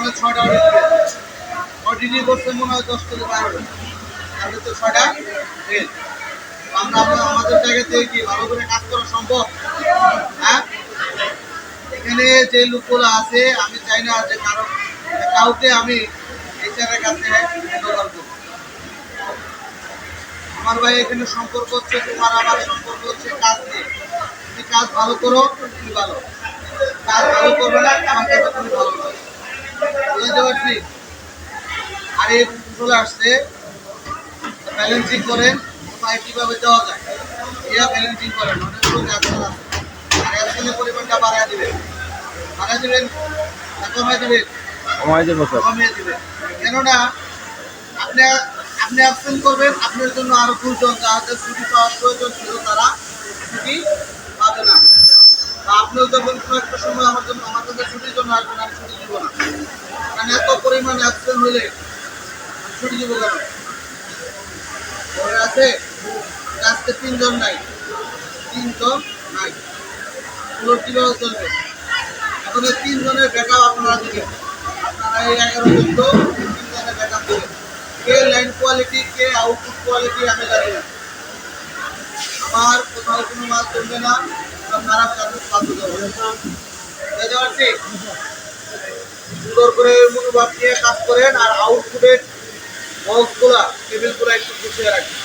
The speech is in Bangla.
মানে 6টা অডিটি করছে মনে হয় 10 থেকে 12টা, তাহলে তো 6টা ফেল। আমরা আমাদের জায়গা থেকে কি ভালো করে কাজ করা সম্ভব? হ্যাঁ, এখানে যে লোকগুলো আছে আমি চাই না যে কাউকে আমি এইচআরের কাছে হ্যান্ডওভার করবো। আমার ভাই এখানে সম্পর্ক হচ্ছে তোমার আমার সম্পর্ক হচ্ছে কাজ নিয়ে। তুমি কাজ ভালো করো, তুমি ভালো কাজ ভালো করবে না আমার কাছে তুমি ভালো না, বুঝতে পারছি। আর এই চলে আসছে ব্যালেন্সিং করেন কোথায় কিভাবে দেওয়া যায়, এরা ব্যালেন্সিং করেন অনেকগুলো অ্যাপসন আছে। আর অ্যাপসনের পরিমাণটা বাড়ায় দিবেন না কমায় দিবেন? কমিয়ে দিবেন। কেননা আপনি আপনি অ্যাবসেন্ট করবেন, আপনার জন্য আরো 2 জন যাদের ছুটি পাওয়ার প্রয়োজন ছিল তারা ছুটি পাবে না। আপনিও যখন কোনো একটা সময় আমার কাছে ছুটির জন্য আসবেন, আমি ছুটি দিব না। কারণ এত পরিমাণ অ্যাবসেন্ট হলে আমি ছুটি দিব কেন? আছে আজকে 3 জন নাই, 3 জন নাই, পুরো কিভাবে চলবে? এখন এই 3 জনের ব্যাকআপ আপনারা দিবেন। আপনারা এই 11 জন তো 3 জনের ব্যাকআপ দিবেন। কে লাইন কোয়ালিটি, কে আউটপুট কোয়ালিটি আমি জানি না। আমার কোথাও কোনো মাল চলবে না, খারাপ কাজে বাধ্য দেবো। বুঝতে পারছি? সুন্দর করে মনোভাব নিয়ে কাজ করেন আর আউটপুটের বক্সগুলা টেবিলগুলো একটু গুছিয়ে রাখবেন।